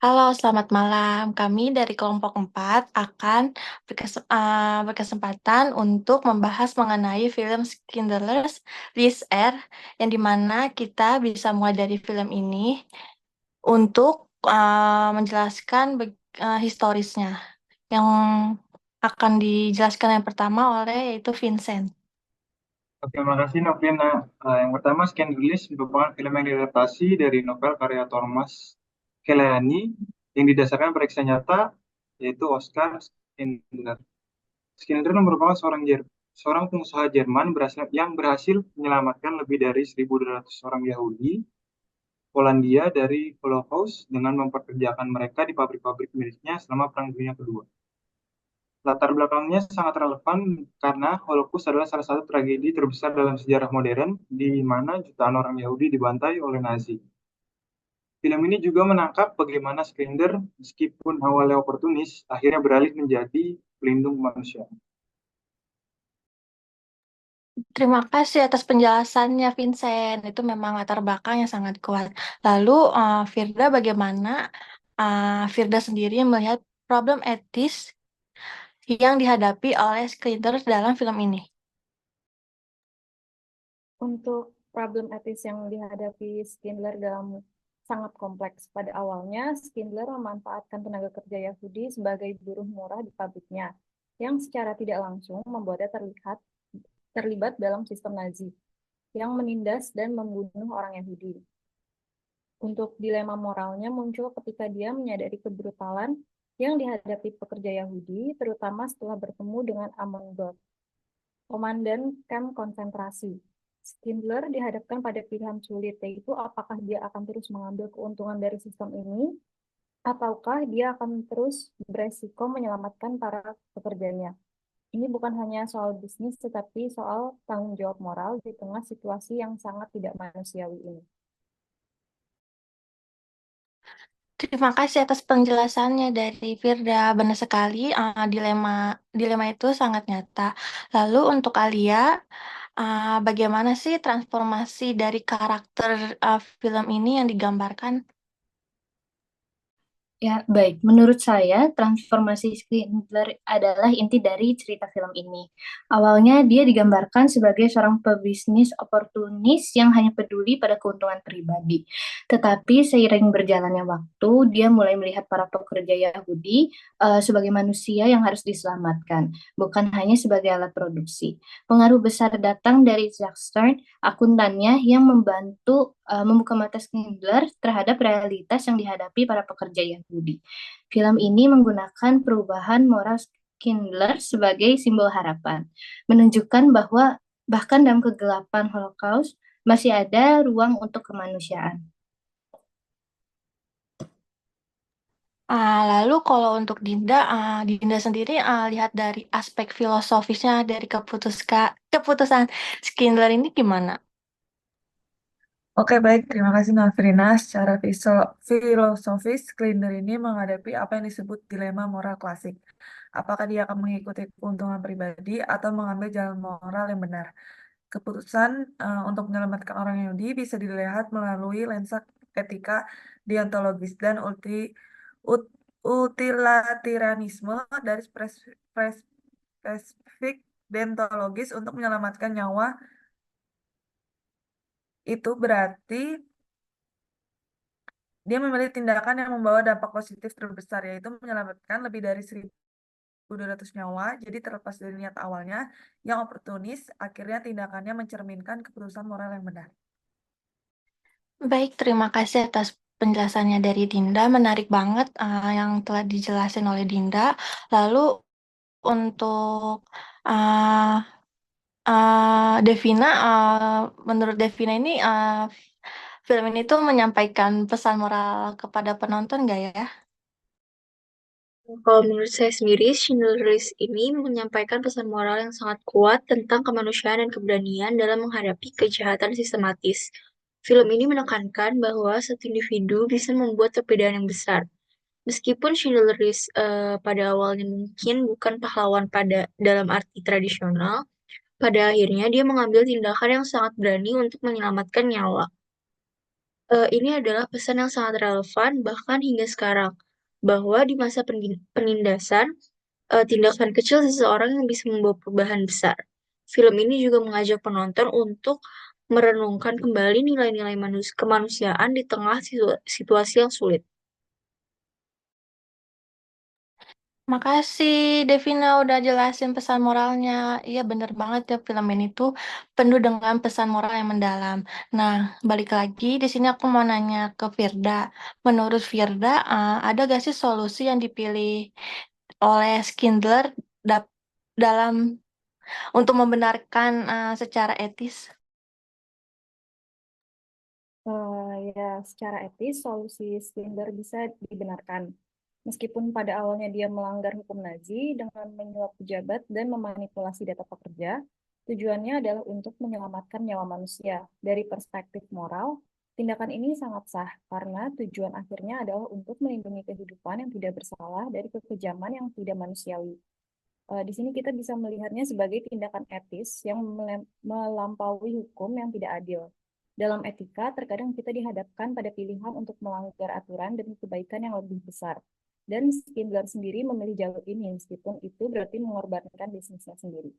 Halo, selamat malam. Kami dari kelompok 4 akan berkesempatan untuk membahas mengenai film Schindler's List R, yang dimana kita bisa mulai dari film ini untuk menjelaskan historisnya. Yang akan dijelaskan yang pertama oleh yaitu Vincent. Oke, makasih Novena. Yang pertama, Scandalous merupakan film yang diadaptasi dari novel karya Thomas Kelayani yang didasarkan pada kisah nyata, yaitu Oscar Schindler. Schindler merupakan seorang pengusaha Jerman yang berhasil menyelamatkan lebih dari 1.200 orang Yahudi Polandia dari Holocaust dengan memperkerjakan mereka di pabrik-pabrik miliknya selama Perang Dunia Kedua. Latar belakangnya sangat relevan karena Holocaust adalah salah satu tragedi terbesar dalam sejarah modern di mana jutaan orang Yahudi dibantai oleh Nazi. Film ini juga menangkap bagaimana Skender, meskipun awalnya oportunis, akhirnya beralih menjadi pelindung manusia. Terima kasih atas penjelasannya, Vincent. Itu memang latar belakang yang sangat kuat. Lalu, Firda, bagaimana Firda sendiri melihat problem etis yang dihadapi oleh Skindler dalam film ini? Untuk problem etis yang dihadapi Schindler dalam sangat kompleks. Pada awalnya, Schindler memanfaatkan tenaga kerja Yahudi sebagai buruh murah di pabriknya, yang secara tidak langsung membuatnya terlibat dalam sistem Nazi, yang menindas dan membunuh orang Yahudi. Untuk dilema moralnya muncul ketika dia menyadari kebrutalan yang dihadapi pekerja Yahudi, terutama setelah bertemu dengan Amon Goth, komandan kamp konsentrasi. Schindler dihadapkan pada pilihan sulit, yaitu apakah dia akan terus mengambil keuntungan dari sistem ini, ataukah dia akan terus beresiko menyelamatkan para pekerjanya. Ini bukan hanya soal bisnis, tetapi soal tanggung jawab moral di tengah situasi yang sangat tidak manusiawi ini. Terima kasih atas penjelasannya dari Firda. Benar sekali, dilema dilema itu sangat nyata. Lalu untuk Alia, bagaimana sih transformasi dari karakter film ini yang digambarkan? Ya, baik. Menurut saya, transformasi Schindler adalah inti dari cerita film ini. Awalnya, dia digambarkan sebagai seorang pebisnis oportunis yang hanya peduli pada keuntungan pribadi. Tetapi seiring berjalannya waktu, dia mulai melihat para pekerja Yahudi sebagai manusia yang harus diselamatkan, bukan hanya sebagai alat produksi. Pengaruh besar datang dari Jack Stern, akuntannya yang membantu membuka mata Schindler terhadap realitas yang dihadapi para pekerja Yahudi. Film ini menggunakan perubahan moral Schindler sebagai simbol harapan, menunjukkan bahwa bahkan dalam kegelapan Holocaust masih ada ruang untuk kemanusiaan. Lalu kalau untuk Dinda, Dinda sendiri lihat dari aspek filosofisnya dari keputusan Schindler ini gimana? Oke, baik. Terima kasih, Nafrina. Secara filosofis, Klinder ini menghadapi apa yang disebut dilema moral klasik. Apakah dia akan mengikuti keuntungan pribadi atau mengambil jalan moral yang benar? Keputusan untuk menyelamatkan orang Yahudi bisa dilihat melalui lensa etika, deontologis, dan utilitarianisme dari spesifik deontologis untuk menyelamatkan nyawa. Itu berarti dia memilih tindakan yang membawa dampak positif terbesar, yaitu menyelamatkan lebih dari 1.200 nyawa. Jadi terlepas dari niat awalnya yang oportunis, akhirnya tindakannya mencerminkan keputusan moral yang benar. Baik, terima kasih atas penjelasannya dari Dinda. Menarik banget yang telah dijelasin oleh Dinda. Lalu untuk uh, Devina, menurut Devina ini film ini tuh menyampaikan pesan moral kepada penonton nggak ya? Kalau menurut saya sendiri, Schindler's List ini menyampaikan pesan moral yang sangat kuat tentang kemanusiaan dan keberanian dalam menghadapi kejahatan sistematis. Film ini menekankan bahwa satu individu bisa membuat perbedaan yang besar. Meskipun Schindler's List pada awalnya mungkin bukan pahlawan dalam arti tradisional, pada akhirnya dia mengambil tindakan yang sangat berani untuk menyelamatkan nyawa. Ini adalah pesan yang sangat relevan bahkan hingga sekarang, bahwa di masa penindasan, tindakan kecil seseorang yang bisa membawa perubahan besar. Film ini juga mengajak penonton untuk merenungkan kembali nilai-nilai kemanusiaan di tengah situasi yang sulit. Makasih Devina udah jelasin pesan moralnya. Iya bener banget ya film ini tuh penuh dengan pesan moral yang mendalam. Nah, balik lagi di sini aku mau nanya ke Firda. Menurut Firda, ada gak sih solusi yang dipilih oleh Schindler dap- dalam untuk membenarkan secara etis? Ya, secara etis, solusi Schindler bisa dibenarkan. Meskipun pada awalnya dia melanggar hukum Nazi dengan menyuap pejabat dan memanipulasi data pekerja, tujuannya adalah untuk menyelamatkan nyawa manusia. Dari perspektif moral, tindakan ini sangat sah karena tujuan akhirnya adalah untuk melindungi kehidupan yang tidak bersalah dari kekejaman yang tidak manusiawi. Di sini kita bisa melihatnya sebagai tindakan etis yang melampaui hukum yang tidak adil. Dalam etika, terkadang kita dihadapkan pada pilihan untuk melanggar aturan demi kebaikan yang lebih besar. Dan Schindler sendiri memilih jalur ini, meskipun itu berarti mengorbankan bisnisnya sendiri.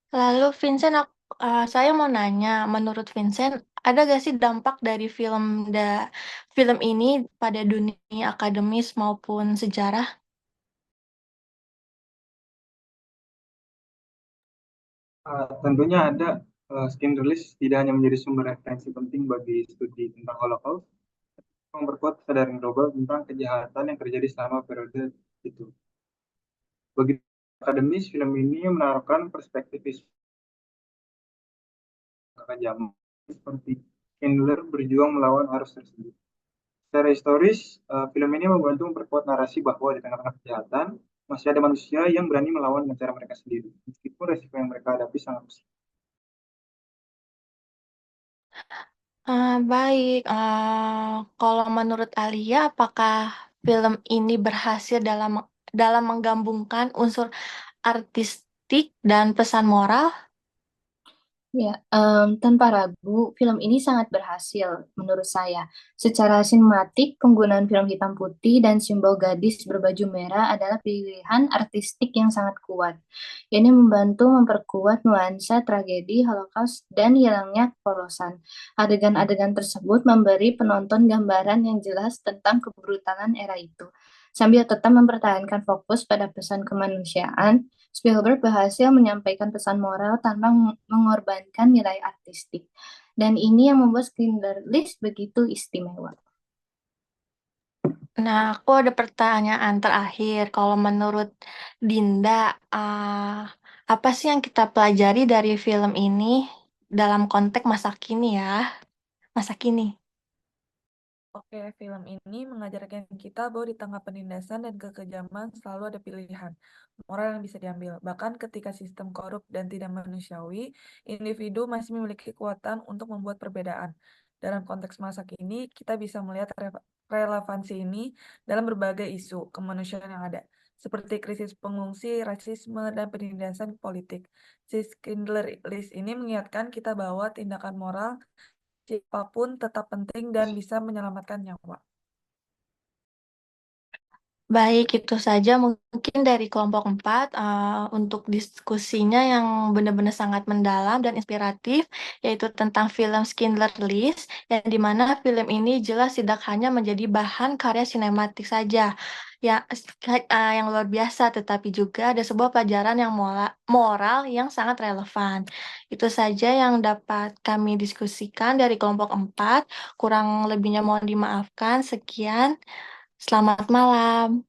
Lalu Vincent, saya mau nanya, menurut Vincent, ada gak sih dampak dari film ini pada dunia akademis maupun sejarah? Tentunya ada. Schindler List tidak hanya menjadi sumber referensi penting bagi studi tentang Holocaust, memperkuat kesadaran global tentang kejahatan yang terjadi selama periode itu. Bagi akademis, film ini menaruhkan perspektif kekejaman seperti Schindler berjuang melawan arus tersebut. Secara historis, film ini membantu memperkuat narasi bahwa di tengah-tengah kejahatan, masih ada manusia yang berani melawan dengan cara mereka sendiri, meskipun resiko yang mereka hadapi sangat besar. Baik, kalau menurut Alia, apakah film ini berhasil dalam menggabungkan unsur artistik dan pesan moral? Ya, tanpa ragu, film ini sangat berhasil menurut saya. Secara sinematik, penggunaan film hitam putih dan simbol gadis berbaju merah adalah pilihan artistik yang sangat kuat. Ini membantu memperkuat nuansa tragedi Holocaust dan hilangnya kepolosan. Adegan-adegan tersebut memberi penonton gambaran yang jelas tentang kebrutalan era itu. Sambil tetap mempertahankan fokus pada pesan kemanusiaan, Spielberg berhasil menyampaikan pesan moral tanpa mengorbankan nilai artistik. Dan ini yang membuat Schindler List begitu istimewa. Nah, aku ada pertanyaan terakhir. Kalau menurut Dinda, apa sih yang kita pelajari dari film ini dalam konteks masa kini ya? Masa kini. Oke, film ini mengajarkan kita bahwa di tengah penindasan dan kekejaman selalu ada pilihan moral yang bisa diambil. Bahkan ketika sistem korup dan tidak manusiawi, individu masih memiliki kekuatan untuk membuat perbedaan. Dalam konteks masa kini, kita bisa melihat relevansi ini dalam berbagai isu kemanusiaan yang ada, seperti krisis pengungsi, rasisme, dan penindasan politik. Si Schindler List ini mengingatkan kita bahwa tindakan moral siapapun tetap penting dan bisa menyelamatkan nyawa. Baik, itu saja mungkin dari kelompok 4 untuk diskusinya yang benar-benar sangat mendalam dan inspiratif, yaitu tentang film Schindler List, yang dimana film ini jelas tidak hanya menjadi bahan karya sinematik saja, yang luar biasa, tetapi juga ada sebuah pelajaran yang moral yang sangat relevan. Itu saja yang dapat kami diskusikan dari kelompok 4, kurang lebihnya mohon dimaafkan, sekian, selamat malam.